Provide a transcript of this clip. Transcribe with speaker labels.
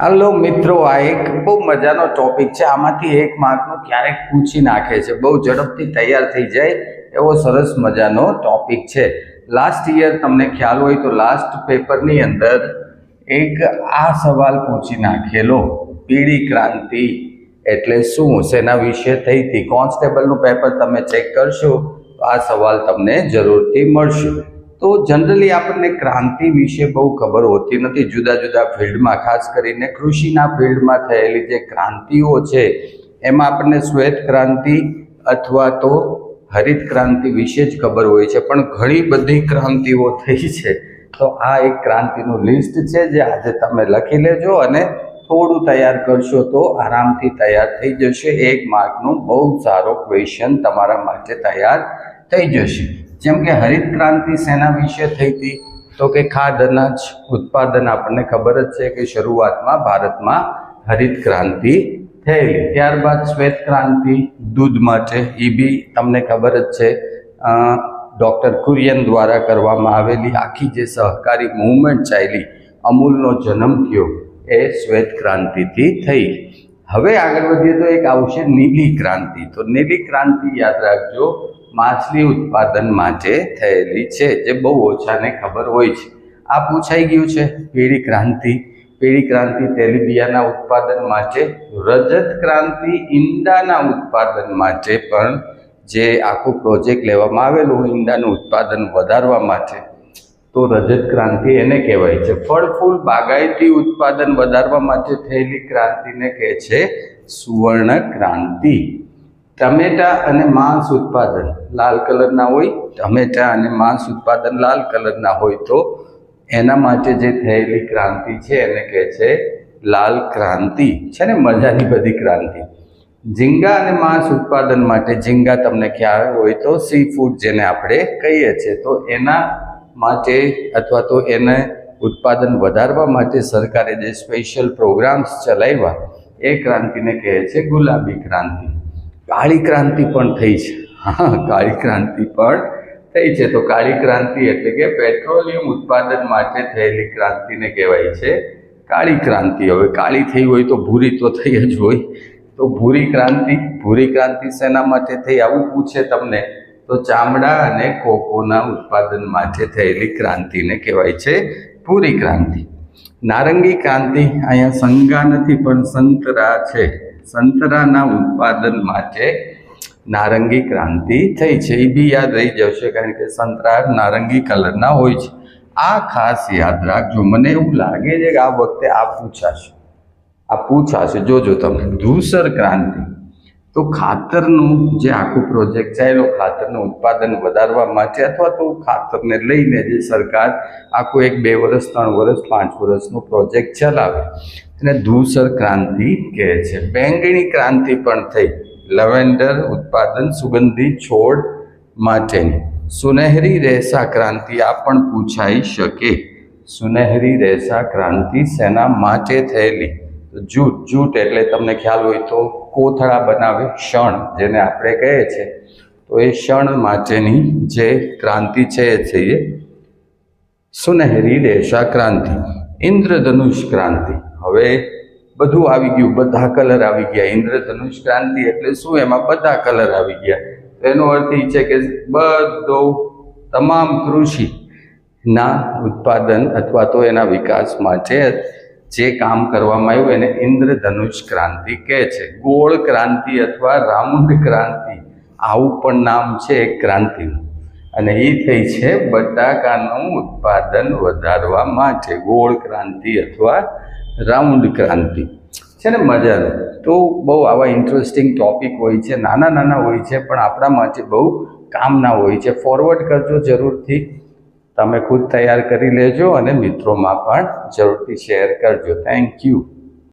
Speaker 1: હાલો મિત્રો, આ એક બહુ મજાનો ટોપિક છે. આમાંથી એક માર્કનું ક્યારેક પૂછી નાખે છે, બહુ ઝડપથી તૈયાર થઈ જાય એવો સરસ મજાનો ટોપિક છે. લાસ્ટ યર તમને ખ્યાલ હોય તો લાસ્ટ પેપરની અંદર એક આ સવાલ પૂછી નાખેલો, પીળી ક્રાંતિ એટલે શું, શેના વિશે થઈ હતી. કોન્સ્ટેબલનું પેપર તમે ચેક કરશો તો આ સવાલ તમને જરૂરથી મળશે. તો જનરલી આપણને ક્રાંતિ વિશે બહુ ખબર હોતી નથી. જુદા જુદા ફિલ્ડમાં, ખાસ કરીને કૃષિના ફિલ્ડમાં થયેલી જે ક્રાંતિઓ છે એમાં આપણને શ્વેત ક્રાંતિ અથવા તો હરિત ક્રાંતિ વિશે જ ખબર હોય છે, પણ ઘણી બધી ક્રાંતિઓ થઈ છે. તો આ એક ક્રાંતિનું લિસ્ટ છે જે આજે તમે લખી લેજો અને થોડું તૈયાર કરશો તો આરામથી તૈયાર થઈ જશે. એક માર્કનું બહુ સારો ક્વેશ્ચન તમારા માટે તૈયાર થઈ જશે. જેમ કે હરિત ક્રાંતિ શેના વિશે થઈ હતી, તો કે ખાદ્ય અનાજ ઉત્પાદન. આપણને ખબર જ છે કે શરૂઆતમાં ભારતમાં હરિત ક્રાંતિ થયેલી. ત્યારબાદ શ્વેત ક્રાંતિ દૂધ માટે, એ બી તમને ખબર જ છે, ડૉક્ટર કુરિયન દ્વારા કરવામાં આવેલી આખી જે સહકારી મૂવમેન્ટ ચાલી, અમૂલનો જન્મ થયો એ શ્વેત ક્રાંતિથી થઈ. હવે આગળ વધીએ તો એક આવશે નીલી ક્રાંતિ. તો નીલી ક્રાંતિ યાદ રાખજો, માછલી ઉત્પાદન માટે થયેલી છે, જે બહુ ઓછાને ખબર હોય છે. આ પૂછાઈ ગયું છે. પીળી ક્રાંતિ તેલીબિયાના ઉત્પાદન માટે. રજત ક્રાંતિ ઈંડાના ઉત્પાદન માટે પણ જે આખું પ્રોજેક્ટ લેવામાં આવેલું ઈંડાનું ઉત્પાદન વધારવા માટે, તો રજત ક્રાંતિ એને કહેવાય છે. ફળ ફૂલ બાગાયતી ઉત્પાદન વધારવા માટે થયેલી ક્રાંતિને કહે છે સુવર્ણ ક્રાંતિ. ટમેટા અને માંસ ઉત્પાદન લાલ કલરના હોય, ટમેટા અને માંસ ઉત્પાદન લાલ કલરના હોય, તો એના માટે જે થયેલી ક્રાંતિ છે એને કહે છે લાલ ક્રાંતિ. છે ને મજાની બધી ક્રાંતિ. ઝીંગા અને માંસ ઉત્પાદન માટે, ઝીંગા તમને ખ્યાલ હોય તો સી ફૂડ જેને આપણે કહીએ છીએ, તો એના માટે અથવા તો એને ઉત્પાદન વધારવા માટે સરકારે જે સ્પેશિયલ પ્રોગ્રામ્સ ચલાવ્યા એ ક્રાંતિને કહે છે ગુલાબી ક્રાંતિ. કાળી ક્રાંતિ પણ થઈ છે. હા, કાળી ક્રાંતિ પણ થઈ છે. તો કાળી ક્રાંતિ એટલે કે પેટ્રોલિયમ ઉત્પાદન માટે થયેલી ક્રાંતિને કહેવાય છે કાળી ક્રાંતિ. હવે કાળી થઈ હોય તો ભૂરી તો થઈ જ હોય, તો ભૂરી ક્રાંતિ શેના માટે થઈ આવું પૂછે તમને, તો ચામડા અને કોકોના ઉત્પાદન માટે થયેલી ક્રાંતિને કહેવાય છે ભૂરી ક્રાંતિ. નારંગી ક્રાંતિ, અહીંયા સંગા નથી પણ સંતરા છે, સંતરાના ઉત્પાદન માટે નારંગી ક્રાંતિ થઈ છે. એ બી યાદ રહી જશે, કારણ કે સંતરા નારંગી કલરના હોય છે. આ ખાસ યાદ રાખજો. મને એવું લાગે છે કે આ વખતે આ પૂછાશે, જોજો તમે. ધૂસર ક્રાંતિ, તો ખાતરનું જે આખું પ્રોજેક્ટ ચાલ્યો, ખાતરનું ઉત્પાદન વધારવા માટે અથવા તો ખાતરને લઈને જે સરકાર આખું 1, 2 વર્ષ, 3 વર્ષ, 5 વર્ષનો પ્રોજેક્ટ ચલાવે એને ધૂસર ક્રાંતિ કહે છે. બેંગણી ક્રાંતિ પણ થઈ, લવેન્ડર ઉત્પાદન સુગંધી છોડ માટેની. સુનહેરી રેસા ક્રાંતિ, આ પણ પૂછાઈ શકે. સુનહેરી રેસા ક્રાંતિ શેના માટે થયેલી, તો જૂટ એટલે તમને ખ્યાલ હોય તો કોથળા બનાવે, શણ જેને આપણે કહીએ છીએ, તો એ શણ માટેની જે ક્રાંતિ છે એ છે સુનહેરી રેશા ક્રાંતિ. ઇન્દ્રધનુષ ક્રાંતિ, હવે બધું આવી ગયું, બધા કલર આવી ગયા. ઇન્દ્રધનુષ ક્રાંતિ એટલે શું, એમાં બધા કલર આવી ગયા. એનો અર્થ એ છે કે તમામ કૃષિના ઉત્પાદન અથવા તો એના વિકાસ માટે જે કામ કરવામાં આવ્યું એને ઇન્દ્રધનુષ ક્રાંતિ કહે છે. ગોળ ક્રાંતિ અથવા રાઉન્ડ ક્રાંતિ, આવું પણ નામ છે એક ક્રાંતિનું, અને એ થઈ છે બટાકાનું ઉત્પાદન વધારવા માટે. ગોળ ક્રાંતિ અથવા રાઉન્ડ ક્રાંતિ. છે ને મજાનું. તો બહુ આવા ઇન્ટરેસ્ટિંગ ટોપિક હોય છે, નાના હોય છે, પણ આપણા માટે બહુ કામના હોય છે. ફોરવર્ડ કરજો જરૂરથી, તમે ખુદ તૈયાર કરી લેજો અને મિત્રોમાં પણ જરૂરથી શેર કરજો. Thank you.